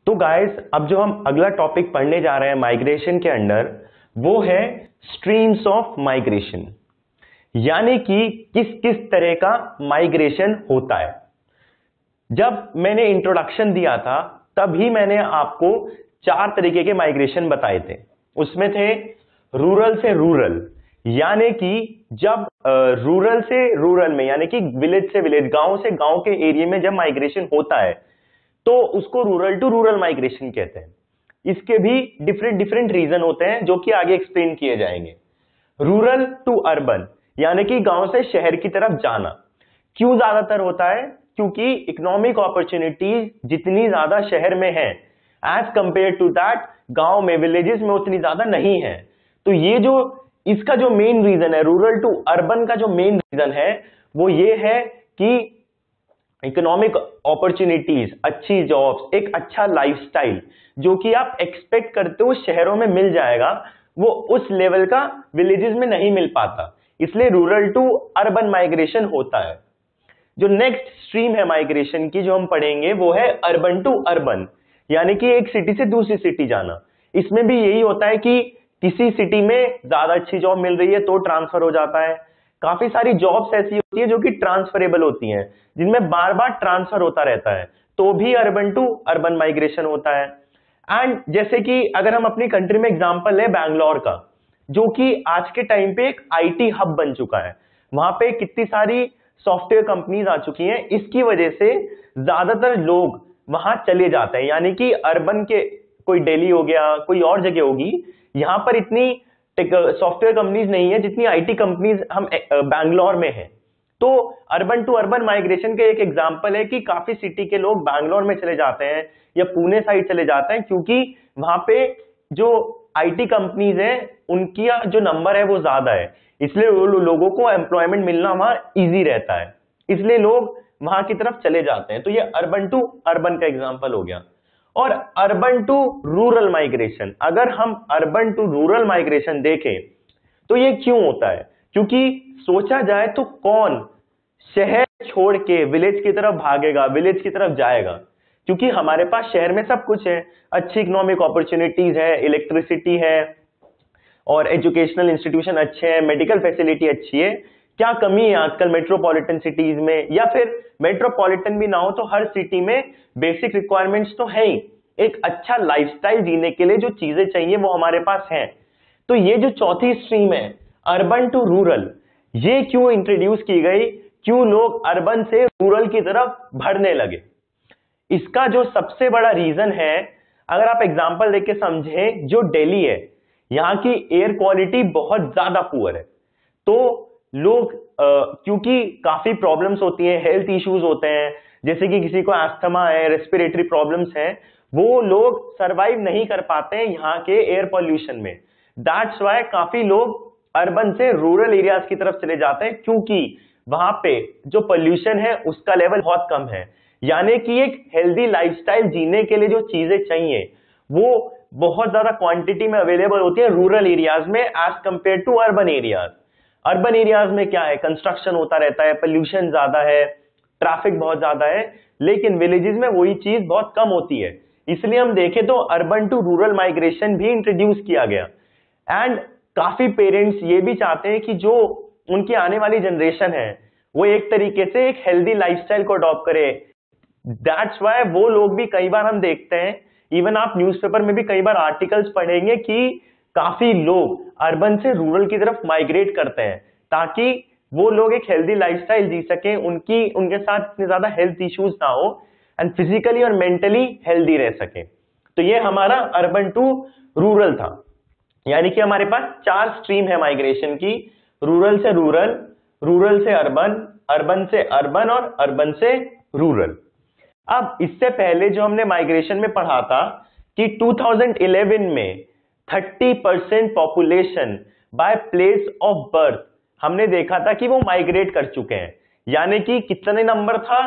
तो गाइस, अब जो हम अगला टॉपिक पढ़ने जा रहे हैं माइग्रेशन के अंडर, वो है स्ट्रीम्स ऑफ माइग्रेशन, यानी कि किस किस तरह का माइग्रेशन होता है। जब मैंने इंट्रोडक्शन दिया था तभी मैंने आपको 4 तरीके के माइग्रेशन बताए थे। उसमें थे रूरल से रूरल, यानी कि जब रूरल से रूरल में, यानी कि विलेज से विलेज, गांव से गांव के एरिया में जब माइग्रेशन होता है तो उसको रूरल टू रूरल माइग्रेशन कहते हैं। इसके भी डिफरेंट डिफरेंट रीजन होते हैं जो कि आगे एक्सप्लेन किए जाएंगे। रूरल टू अर्बन, यानी कि गांव से शहर की तरफ जाना, क्यों ज्यादातर होता है? क्योंकि इकोनॉमिक अपॉर्चुनिटीज जितनी ज्यादा शहर में है एज कंपेयर टू दैट गांव में, विलेजेस में उतनी ज्यादा नहीं है। तो ये जो इसका जो मेन रीजन है, रूरल टू अर्बन का जो मेन रीजन है वो ये है कि इकोनॉमिक अपॉर्चुनिटीज, अच्छी जॉब्स, एक अच्छा लाइफस्टाइल जो कि आप एक्सपेक्ट करते हो शहरों में मिल जाएगा, वो उस लेवल का विलेजेस में नहीं मिल पाता, इसलिए रूरल टू अर्बन माइग्रेशन होता है। जो नेक्स्ट स्ट्रीम है माइग्रेशन की जो हम पढ़ेंगे वो है अर्बन टू अर्बन, यानी कि एक सिटी से दूसरी सिटी जाना। इसमें भी यही होता है कि किसी सिटी में ज्यादा अच्छी जॉब मिल रही है तो ट्रांसफर हो जाता है। काफी सारी जॉब्स ऐसी होती है जो कि ट्रांसफरेबल होती हैं, जिनमें बार बार ट्रांसफर होता रहता है, तो भी अर्बन टू अर्बन माइग्रेशन होता है। एंड जैसे कि अगर हम अपनी कंट्री में एग्जांपल है बैंगलोर का, जो कि आज के टाइम पे एक आईटी हब बन चुका है, वहां पे कितनी सारी सॉफ्टवेयर कंपनीज आ चुकी हैं, इसकी वजह से ज्यादातर लोग वहां चले जाते हैं। यानी कि अर्बन के, कोई दिल्ली हो गया, कोई और जगह होगी, यहां पर इतनी सॉफ्टवेयर कंपनीज नहीं है जितनी आईटी कंपनीज हम बैंगलोर में है। तो अर्बन टू अर्बन माइग्रेशन का एक एग्जांपल है कि काफी सिटी के लोग बैंगलोर में चले जाते हैं या पुणे साइड चले जाते हैं, क्योंकि वहां पे जो आईटी कंपनीज है उनकी जो नंबर है वो ज्यादा है, इसलिए लोगों को एम्प्लॉयमेंट मिलना वहां इजी रहता है, इसलिए लोग वहां की तरफ चले जाते हैं। तो ये अर्बन टू अर्बन का एग्जांपल हो गया। और अर्बन टू रूरल माइग्रेशन, अगर हम अर्बन टू रूरल माइग्रेशन देखें तो ये क्यों होता है? क्योंकि सोचा जाए तो कौन शहर छोड़ के विलेज की तरफ भागेगा, विलेज की तरफ जाएगा? क्योंकि हमारे पास शहर में सब कुछ है, अच्छी इकोनॉमिक अपॉर्चुनिटीज है, इलेक्ट्रिसिटी है और एजुकेशनल इंस्टीट्यूशन अच्छे हैं, मेडिकल फैसिलिटी अच्छी है। क्या कमी है आजकल मेट्रोपॉलिटन सिटीज में? या फिर मेट्रोपॉलिटन भी ना हो तो हर सिटी में बेसिक रिक्वायरमेंट्स तो है ही, एक अच्छा लाइफस्टाइल जीने के लिए जो चीजें चाहिए वो हमारे पास हैं। तो ये जो चौथी स्ट्रीम है अर्बन टू रूरल, ये क्यों इंट्रोड्यूस की गई? क्यों लोग अर्बन से रूरल की तरफ बढ़ने लगे? इसका जो सबसे बड़ा रीजन है, अगर आप एग्जांपल देके समझें, जो दिल्ली है यहाँ की एयर क्वालिटी बहुत ज्यादा पुअर है, तो लोग क्योंकि काफी प्रॉब्लम्स होती हैं, हेल्थ इश्यूज होते हैं, जैसे कि किसी को अस्थमा है, रेस्पिरेटरी प्रॉब्लम्स हैं, वो लोग सरवाइव नहीं कर पाते हैं यहाँ के एयर पॉल्यूशन में। दैट्स वाई काफी लोग अर्बन से रूरल एरियाज की तरफ चले जाते हैं, क्योंकि वहां पे जो पॉल्यूशन है उसका लेवल बहुत कम है। यानी कि एक हेल्दी लाइफस्टाइल जीने के लिए जो चीजें चाहिए वो बहुत ज्यादा क्वांटिटी में अवेलेबल होती है रूरल एरियाज में as compare to urban areas. Urban areas में क्या है, कंस्ट्रक्शन होता रहता है, पोल्यूशन ज्यादा है, ट्रैफिक बहुत ज्यादा है, लेकिन विलेजेस में वही चीज बहुत कम होती है। इसलिए हम देखें तो अर्बन टू रूरल माइग्रेशन भी इंट्रोड्यूस किया गया। एंड काफी पेरेंट्स ये भी चाहते हैं कि जो उनकी आने वाली जनरेशन है वो एक तरीके से एक हेल्दी लाइफस्टाइल को अडॉप्ट करे। दैट्स वाई वो लोग भी, कई बार हम देखते हैं, इवन आप न्यूज़पेपर में भी कई बार आर्टिकल्स पढ़ेंगे कि काफी लोग अर्बन से रूरल की तरफ माइग्रेट करते हैं ताकि वो लोग एक हेल्दी लाइफस्टाइल जी सकें, उनके साथ इतने ज्यादा हेल्थ इश्यूज ना हो एंड फिजिकली और मेंटली हेल्दी रह सके। तो ये हमारा अर्बन टू रूरल था, यानी कि हमारे पास 4 स्ट्रीम है माइग्रेशन की, रूरल से रूरल, रूरल से अर्बन, अर्बन से अर्बन और अर्बन से रूरल। अब इससे पहले जो हमने माइग्रेशन में पढ़ा था कि 2011 में 30% population bye place of birth हमने देखा था कि वो माइग्रेट कर चुके हैं। यानी कि कितने नंबर था,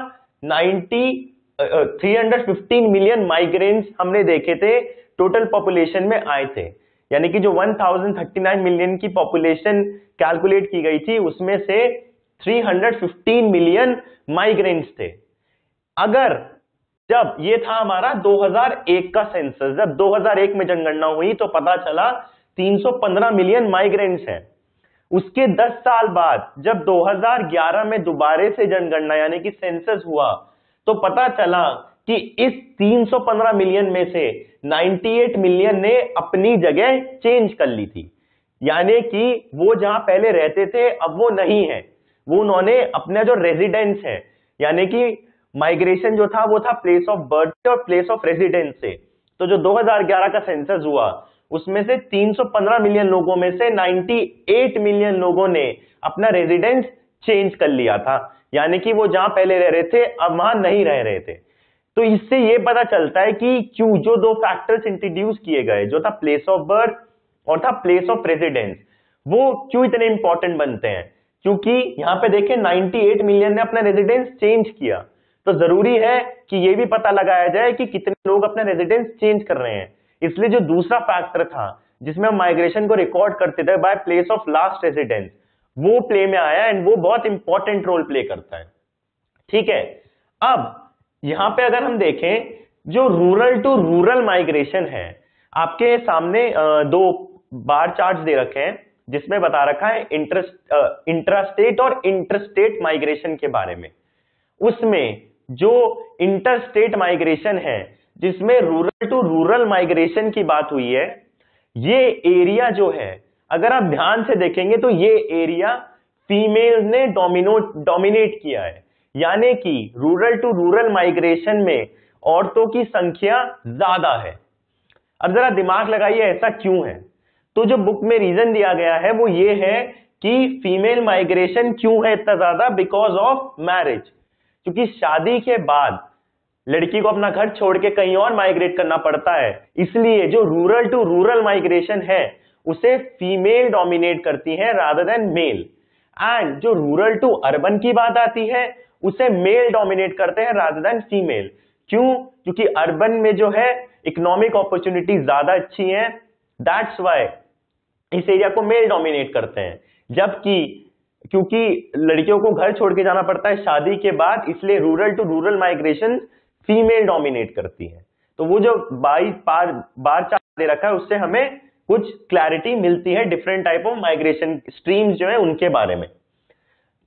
315 मिलियन माइग्रेंट्स हमने देखे थे टोटल पॉपुलेशन में आए थे। यानी कि जो 1039 मिलियन की पॉपुलेशन कैलकुलेट की गई थी उसमें से 315 मिलियन माइग्रेंट्स थे। अगर जब ये था हमारा 2001 का सेंसस, जब 2001 में जनगणना हुई तो पता चला 315 मिलियन माइग्रेंट्स हैं। उसके 10 साल बाद जब 2011 में दोबारा से जनगणना यानी कि सेंसस हुआ तो पता चला कि इस 315 मिलियन में से 98 मिलियन ने अपनी जगह चेंज कर ली थी, यानी कि वो जहां पहले रहते थे अब वो नहीं है, वो उन्होंने अपना जो रेजिडेंस है, यानी कि माइग्रेशन जो था वो था प्लेस ऑफ बर्थ और प्लेस ऑफ रेजिडेंस से। तो जो 2011 का सेंसस हुआ उसमें से 315 मिलियन लोगों में से 98 मिलियन लोगों ने अपना रेजिडेंस चेंज कर लिया था, यानी कि वो जहां पहले रह रहे थे अब वहां नहीं रह रहे थे। तो इससे ये पता चलता है कि क्यों जो दो फैक्टर्स इंट्रोड्यूस किए गए, जो था प्लेस ऑफ बर्थ और था प्लेस ऑफ रेजिडेंस, वो क्यों इतने इंपॉर्टेंट बनते हैं। क्योंकि यहां पे देखें 98 मिलियन ने अपना रेजिडेंस चेंज किया, तो जरूरी है कि ये भी पता लगाया जाए कि कितने लोग अपना रेजिडेंस चेंज कर रहे हैं। इसलिए जो दूसरा फैक्टर था जिसमें हम माइग्रेशन को रिकॉर्ड करते थे by place of last residence, वो प्ले में आया एंड वो बहुत इंपॉर्टेंट रोल प्ले करता है। ठीक है, अब यहां पे अगर हम देखें जो रूरल टू रूरल माइग्रेशन है, आपके सामने दो बार चार्ट्स दे रखे हैं जिसमें बता रखा है इंट्रास्टेट और इंटरस्टेट माइग्रेशन के बारे में। उसमें जो इंटरस्टेट माइग्रेशन है जिसमें रूरल टू रूरल माइग्रेशन की बात हुई है, ये एरिया जो है अगर आप ध्यान से देखेंगे तो ये एरिया फीमेल ने डोमिनेट किया है, यानी कि रूरल टू रूरल माइग्रेशन में औरतों की संख्या ज्यादा है। अब जरा दिमाग लगाइए ऐसा क्यों है। तो जो बुक में रीजन दिया गया है वो ये है कि फीमेल माइग्रेशन क्यों है इतना ज्यादा, बिकॉज ऑफ मैरिज। क्योंकि शादी के बाद लड़की को अपना घर छोड़ के कहीं और माइग्रेट करना पड़ता है, इसलिए जो रूरल टू रूरल माइग्रेशन है उसे फीमेल डोमिनेट करती है रादर देन मेल। एंड जो रूरल टू अर्बन की बात आती है उसे मेल डोमिनेट करते हैं रादर देन फीमेल। क्यों? क्योंकि अर्बन में जो है इकोनॉमिक अपॉर्चुनिटी ज्यादा अच्छी हैं, दैट्स वाई इस एरिया को मेल डोमिनेट करते हैं। जबकि क्योंकि लड़कियों को घर छोड़ के जाना पड़ता है शादी के बाद, इसलिए rural to rural migration female dominate करती है। तो वो जो बार चार्ट दे रखा है उससे हमें कुछ क्लैरिटी मिलती है different type of migration streams जो है उनके बारे में।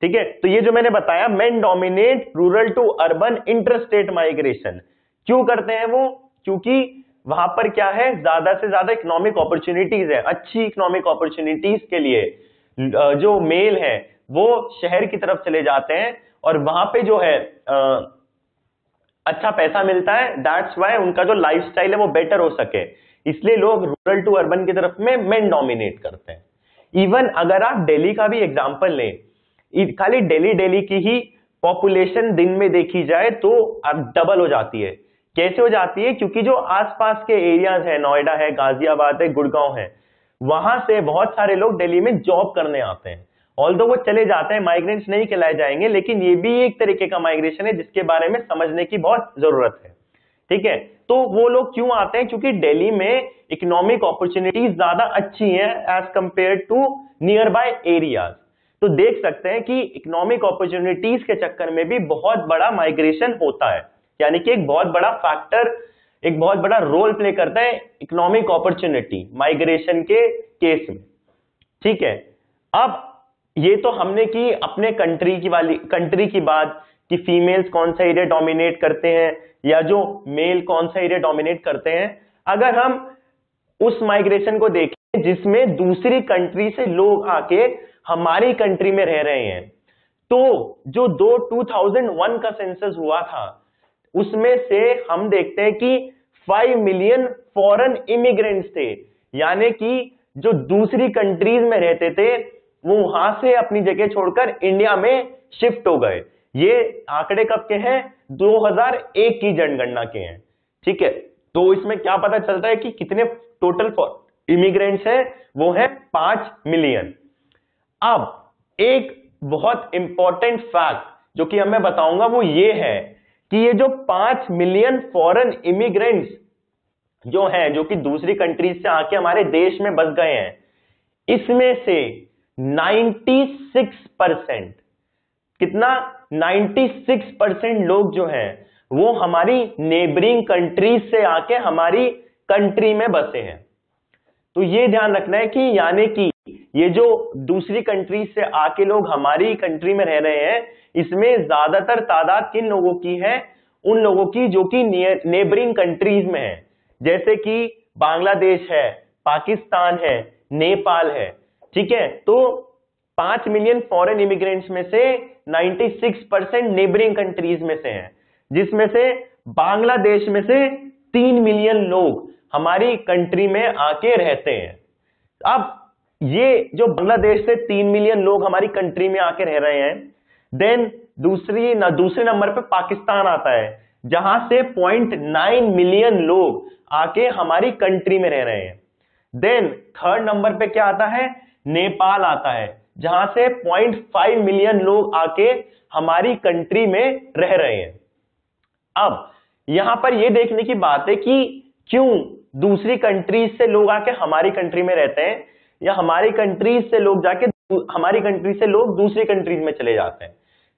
ठीक है, तो ये जो मैंने बताया main dominate rural to urban interstate migration क्यों करते हैं वो, क्योंकि वहां पर क्या है ज्यादा से ज्यादा इकोनॉमिक अपॉर्चुनिटीज है। अच्छी इकोनॉमिक अपॉर्चुनिटीज के लिए जो मेल है वो शहर की तरफ चले जाते हैं और वहां पे जो है अच्छा पैसा मिलता है, दैट्स वाई उनका जो लाइफस्टाइल है वो बेटर हो सके, इसलिए लोग रूरल टू अर्बन की तरफ में मेन डोमिनेट करते हैं। इवन अगर आप दिल्ली का भी एग्जांपल लें, खाली दिल्ली की ही पॉपुलेशन दिन में देखी जाए तो डबल हो जाती है। कैसे हो जाती है? क्योंकि जो आसपास के एरियाज है, नोएडा है, गाजियाबाद है, गुड़गांव है, वहां से बहुत सारे लोग दिल्ली में जॉब करने आते हैं। ऑल्दो वो चले जाते हैं, माइग्रेंट्स नहीं कहलाए जाएंगे, लेकिन ये भी एक तरीके का माइग्रेशन है जिसके बारे में समझने की बहुत जरूरत है। ठीक है, तो वो लोग क्यों आते हैं? क्योंकि दिल्ली में इकोनॉमिक अपॉर्चुनिटीज ज्यादा अच्छी हैं as compare to nearby areas. तो देख सकते हैं कि इकोनॉमिक अपॉर्चुनिटीज के चक्कर में भी बहुत बड़ा माइग्रेशन होता है, यानी कि एक बहुत बड़ा फैक्टर, एक बहुत बड़ा रोल प्ले करता है इकोनॉमिक अपॉर्चुनिटी माइग्रेशन के केस में। ठीक है, अब ये तो हमने की अपने कंट्री की बात कि फीमेल्स कौन सा एरिया डोमिनेट करते हैं या जो मेल कौन सा एरिया डोमिनेट करते हैं। अगर हम उस माइग्रेशन को देखें जिसमें दूसरी कंट्री से लोग आके हमारी कंट्री में रह रहे हैं, तो जो 2001 का सेंसस हुआ था उसमें से हम देखते हैं कि 5 मिलियन फॉरेन इमिग्रेंट्स थे, यानी कि जो दूसरी कंट्रीज में रहते थे वो वहां से अपनी जगह छोड़कर इंडिया में शिफ्ट हो गए। ये आंकड़े कब के हैं? 2001 की जनगणना के हैं। ठीक है, तो इसमें क्या पता चलता है कि कितने टोटल इमिग्रेंट्स हैं? वो है 5 मिलियन। अब एक बहुत इंपॉर्टेंट फैक्ट जो कि मैं बताऊंगा वो ये है कि ये जो 5 मिलियन फॉरेन इमिग्रेंट्स जो हैं, जो कि दूसरी कंट्रीज से आके हमारे देश में बस गए हैं, इसमें से 96% कितना 96% लोग जो हैं वो हमारी नेबरिंग कंट्रीज से आके हमारी कंट्री में बसे हैं। तो ये ध्यान रखना है कि यानी कि ये जो दूसरी कंट्री से आके लोग हमारी कंट्री में रह रहे हैं, इसमें ज्यादातर तादाद किन लोगों की है? उन लोगों की जो कि नेबरिंग कंट्रीज में है, जैसे कि बांग्लादेश है, पाकिस्तान है, नेपाल है। ठीक है, तो 5 मिलियन फॉरेन इमिग्रेंट्स में से 96% नेबरिंग कंट्रीज में से हैं, जिसमें से बांग्लादेश में से 3 मिलियन लोग हमारी कंट्री में आके रहते हैं। अब ये जो बांग्लादेश से 3 मिलियन लोग हमारी कंट्री में आके रह रहे हैं, देन दूसरे नंबर पे पाकिस्तान आता है, जहां से 0.9 मिलियन लोग आके हमारी कंट्री में रह रहे हैं। देन थर्ड नंबर पे क्या आता है? नेपाल आता है, जहां से 0.5 मिलियन लोग आके हमारी कंट्री में रह रहे हैं। अब यहां पर यह देखने की बात है कि क्यों दूसरी कंट्रीज से लोग आके हमारी कंट्री में रहते हैं, या हमारी कंट्रीज से लोग जाके हमारी कंट्री से लोग दूसरी कंट्रीज में चले जाते हैं।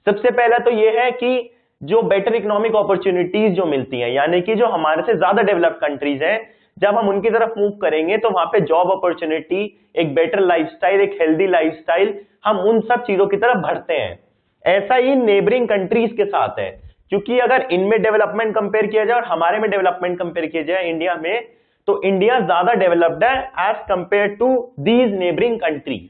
सबसे पहला तो यह है कि जो बेटर इकोनॉमिक अपॉर्चुनिटीज जो मिलती हैं, यानी कि जो हमारे से ज्यादा डेवलप्ड कंट्रीज हैं, जब हम उनकी तरफ मूव करेंगे तो वहां पे जॉब अपॉर्चुनिटी, एक बेटर लाइफस्टाइल, एक हेल्दी लाइफस्टाइल, हम उन सब चीजों की तरफ बढ़ते हैं। ऐसा ही नेबरिंग कंट्रीज के साथ है, क्योंकि अगर इनमें डेवलपमेंट कंपेयर किया जाए और हमारे में डेवलपमेंट कंपेयर किया जाए इंडिया में, तो इंडिया ज्यादा डेवलप्ड है as compare to these neighbouring countries.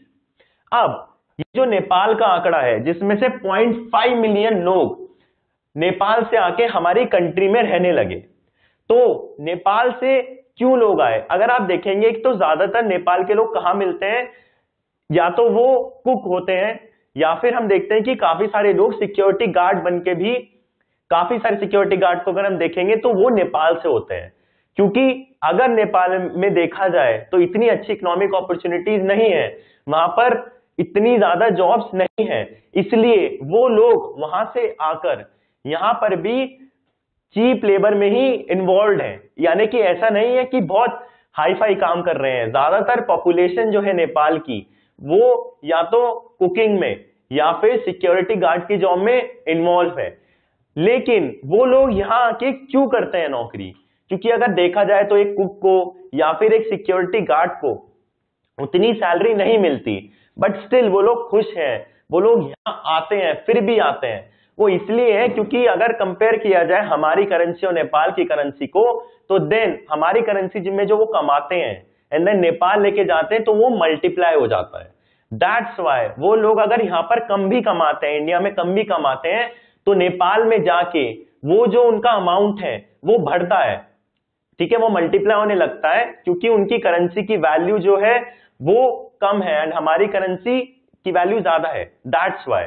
अब ये जो नेपाल का आंकड़ा है, जिसमें से 0.5 मिलियन लोग नेपाल से आके हमारी कंट्री में रहने लगे, तो नेपाल से क्यों लोग आए? अगर आप देखेंगे तो ज्यादातर नेपाल के लोग कहां मिलते हैं? या तो वो कुक होते हैं, या फिर हम देखते हैं कि काफी सारे लोग सिक्योरिटी गार्ड बन के भी, काफी सारे सिक्योरिटी गार्ड को अगर हम देखेंगे तो वो नेपाल से होते हैं। क्योंकि अगर नेपाल में देखा जाए तो इतनी अच्छी इकोनॉमिक अपॉर्चुनिटीज नहीं है, वहां पर इतनी ज्यादा जॉब्स नहीं है, इसलिए वो लोग वहां से आकर यहां पर भी चीप लेबर में ही इन्वॉल्व है। यानी कि ऐसा नहीं है कि बहुत हाई फाई काम कर रहे हैं। ज्यादातर पॉपुलेशन जो है नेपाल की, वो या तो कुकिंग में या फिर सिक्योरिटी गार्ड की जॉब में इन्वॉल्व है। लेकिन वो लोग यहां आके क्यों करते हैं नौकरी? क्योंकि अगर देखा जाए तो एक कुक को या फिर एक सिक्योरिटी गार्ड को उतनी सैलरी नहीं मिलती, बट स्टिल वो लोग खुश हैं, वो लोग यहां आते हैं, फिर भी आते हैं। वो इसलिए है क्योंकि अगर कंपेयर किया जाए हमारी करेंसी और नेपाल की करेंसी को, तो देन हमारी करेंसी में जो वो कमाते हैं एंड देन नेपाल लेके जाते हैं, तो वो मल्टीप्लाई हो जाता है। दैट्स वाई वो लोग अगर यहाँ पर कम भी कमाते हैं, इंडिया में कम भी कमाते हैं, तो नेपाल में जाके वो जो उनका अमाउंट है वो बढ़ता है। ठीक है, वो मल्टीप्लाई होने लगता है, क्योंकि उनकी करेंसी की वैल्यू जो है वो कम है एंड हमारी करेंसी की वैल्यू ज्यादा है। दैट्स वाई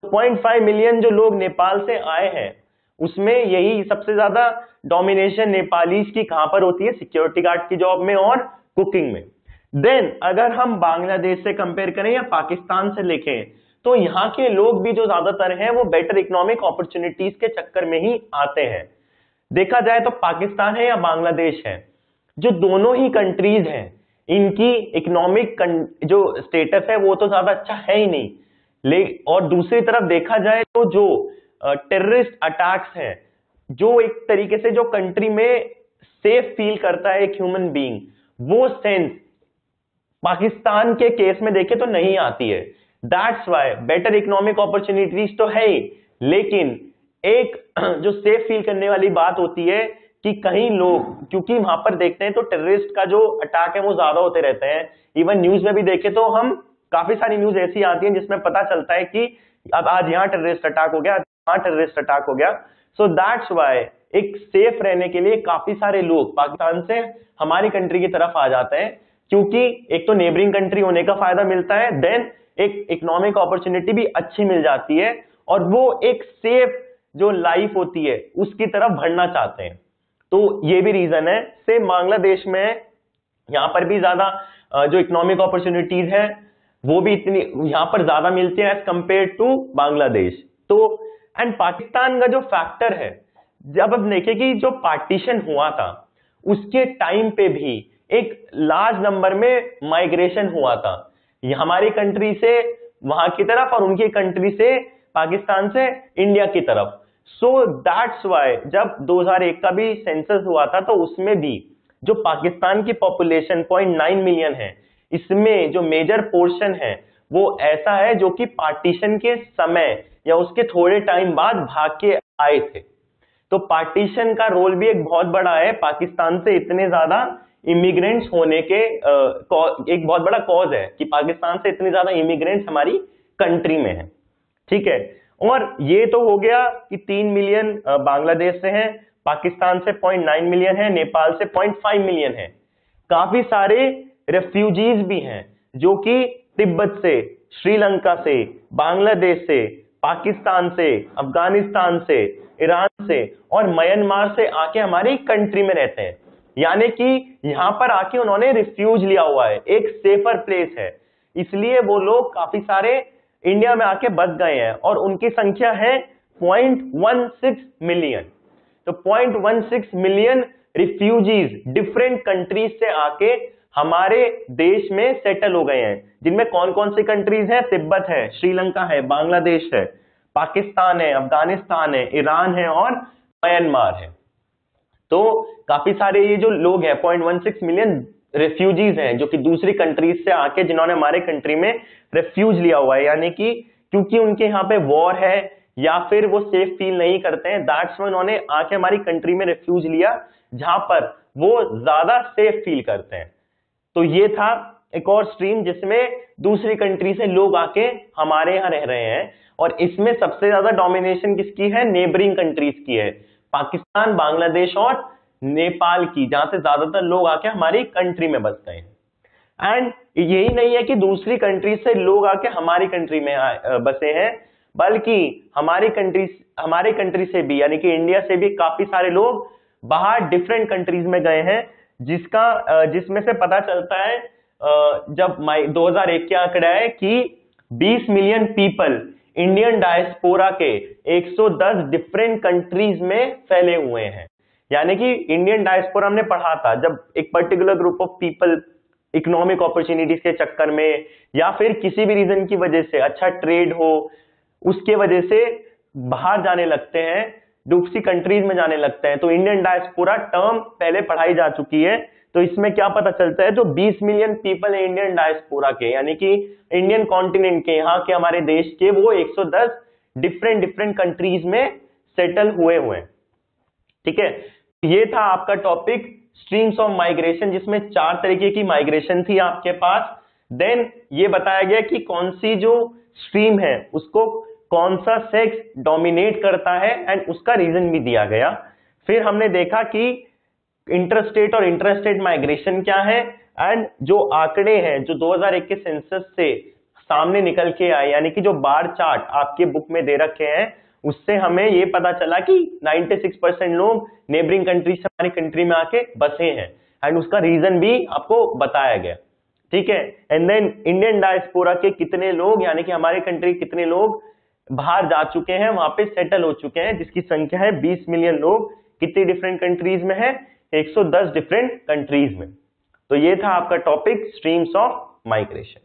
0.5 मिलियन जो लोग नेपाल से आए हैं, उसमें यही सबसे ज्यादा डोमिनेशन नेपालीज की कहां पर होती है? सिक्योरिटी गार्ड की जॉब में और कुकिंग में। देन अगर हम बांग्लादेश से कंपेयर करें या पाकिस्तान से देखें, तो यहाँ के लोग भी जो ज्यादातर हैं वो बेटर इकोनॉमिक अपॉर्चुनिटीज के चक्कर में ही आते हैं। देखा जाए तो पाकिस्तान है या बांग्लादेश है, जो दोनों ही कंट्रीज हैं, इनकी इकोनॉमिक जो स्टेटस है वो तो ज्यादा अच्छा है ही नहीं। और दूसरी तरफ देखा जाए तो जो टेररिस्ट अटैक्स हैं, जो एक तरीके से जो कंट्री में सेफ फील करता है एक ह्यूमन बीइंग, वो सेंस पाकिस्तान के केस में देखे तो नहीं आती है। That's why better economic opportunities तो है ही, लेकिन एक जो सेफ फील करने वाली बात होती है कि कहीं लोग, क्योंकि वहां पर देखते हैं तो टेररिस्ट का जो अटैक है वो ज्यादा होते रहते हैं। इवन न्यूज में भी देखे तो हम काफी सारी न्यूज ऐसी आती है जिसमें पता चलता है कि अब आज यहाँ टेररिस्ट अटैक हो गया, वहां टेररिस्ट अटैक हो गया। सो दैट्स वाई एक सेफ रहने के लिए काफी सारे लोग पाकिस्तान से हमारी कंट्री की तरफ आ जाते हैं, क्योंकि एक तो नेबरिंग कंट्री होने का फायदा मिलता है, देन एक इकोनॉमिक अपॉर्चुनिटी भी अच्छी मिल जाती है, और वो एक सेफ जो लाइफ होती है उसकी तरफ बढ़ना चाहते हैं। तो ये भी रीजन है। सेम बांग्लादेश में यहां पर भी ज्यादा जो इकोनॉमिक अपॉर्चुनिटीज है वो भी इतनी यहां पर ज्यादा मिलती है एज कंपेयर टू बांग्लादेश। तो एंड पाकिस्तान का जो फैक्टर है, जब अब देखें कि जो पार्टीशन हुआ था उसके टाइम पे भी एक लार्ज नंबर में माइग्रेशन हुआ था, हमारी कंट्री से वहां की तरफ और उनकी कंट्री से पाकिस्तान से इंडिया की तरफ। सो दैट्स वाई जब 2001 का भी सेंसस हुआ था तो उसमें भी जो पाकिस्तान की पॉपुलेशन 0.9 मिलियन है, इसमें जो मेजर पोर्शन है वो ऐसा है जो कि पार्टीशन के समय या उसके थोड़े टाइम बाद भाग के आए थे। तो पार्टीशन का रोल भी एक बहुत बड़ा है, पाकिस्तान से इतने ज्यादा इमिग्रेंट्स होने के एक बहुत बड़ा कॉज है कि पाकिस्तान से इतने ज्यादा इमिग्रेंट्स हमारी कंट्री में है। ठीक है, और ये तो हो गया कि 3 मिलियन बांग्लादेश से हैं, पाकिस्तान से 0.9 मिलियन है, नेपाल से 0.5 मिलियन है। काफी सारे रेफ्यूजीज भी हैं जो कि तिब्बत से, श्रीलंका से, बांग्लादेश से, पाकिस्तान से, अफगानिस्तान से, ईरान से और म्यांमार से आके हमारी कंट्री में रहते हैं। यानी कि यहां पर आके उन्होंने रिफ्यूज लिया हुआ है, एक सेफर प्लेस है, इसलिए वो लोग काफी सारे इंडिया में आके बस गए हैं और उनकी संख्या है 0.16 मिलियन। तो 0.16 मिलियन रिफ्यूजीज डिफरेंट कंट्रीज से आके हमारे देश में सेटल हो गए हैं, जिनमें कौन कौन सी कंट्रीज है? तिब्बत है, श्रीलंका है, बांग्लादेश है, पाकिस्तान है, अफगानिस्तान है, ईरान है और म्यांमार है। तो काफी सारे ये जो लोग हैं 0.16 मिलियन रेफ्यूजीज हैं जो कि दूसरी कंट्रीज से आके जिन्होंने हमारे कंट्री में रेफ्यूज लिया हुआ है, यानी कि क्योंकि उनके यहाँ पे वॉर है या फिर वो सेफ फील नहीं करते हैं, दैट्स व्हाई उन्होंने आके हमारी कंट्री में रेफ्यूज लिया जहां पर वो ज्यादा सेफ फील करते हैं। तो ये था एक और स्ट्रीम जिसमें दूसरी कंट्री से लोग आके हमारे यहाँ रह रहे हैं, और इसमें सबसे ज्यादा डोमिनेशन किसकी है? नेबरिंग कंट्रीज की है, पाकिस्तान, बांग्लादेश और नेपाल की, जहां से ज्यादातर लोग आके हमारी कंट्री में बस गए हैं। एंड यही नहीं है कि दूसरी कंट्री से लोग आके हमारी कंट्री में बसे हैं, बल्कि हमारी कंट्री से भी यानी कि इंडिया से भी काफी सारे लोग बाहर डिफरेंट कंट्रीज में गए हैं, जिसमें से पता चलता है जब 2001 के आंकड़ा है कि 20 मिलियन पीपल इंडियन डायस्पोरा के 110 डिफरेंट कंट्रीज में फैले हुए हैं। यानी कि इंडियन डायस्पोरा हमने पढ़ा था, जब एक particular group of people economic opportunities के चक्कर में या फिर किसी भी रीजन की वजह से, अच्छा ट्रेड हो उसके वजह से बाहर जाने लगते हैं, दूसरी कंट्रीज में जाने लगते हैं, तो इंडियन डायस्पोरा टर्म पहले पढ़ाई जा चुकी है। तो इसमें क्या पता चलता है, जो 20 मिलियन पीपल है इंडियन डायस्पोरा के, यानी कि इंडियन कॉन्टिनेंट के, यहाँ के हमारे देश के, वो 110 डिफरेंट कंट्रीज में सेटल हुए हैं। ठीक है, ये था आपका टॉपिक स्ट्रीम्स ऑफ माइग्रेशन, जिसमें 4 तरीके की माइग्रेशन थी आपके पास। देन ये बताया गया कि कौन सी जो स्ट्रीम है उसको कौन सा सेक्स डोमिनेट करता है, एंड उसका रीजन भी दिया गया। फिर हमने देखा कि इंटरस्टेट और इंटरस्टेट माइग्रेशन क्या है, एंड जो आंकड़े हैं जो 2001 के सेंसस से सामने निकल के आए, यानी कि जो बार चार्ट आपके बुक में दे रखे हैं, उससे हमें ये पता चला कि 96% लोग नेबरिंग कंट्री से हमारी कंट्री में आके बसे हैं, एंड उसका रीजन भी आपको बताया गया। ठीक है, एंड देन इंडियन डायस्पोरा के कितने लोग, यानी कि हमारे कंट्री कितने लोग बाहर जा चुके हैं, वहां पे सेटल हो चुके हैं, जिसकी संख्या है 20 मिलियन लोग। कितनी डिफरेंट कंट्रीज में है? 110 डिफरेंट कंट्रीज में। तो ये था आपका टॉपिक स्ट्रीम्स ऑफ माइग्रेशन।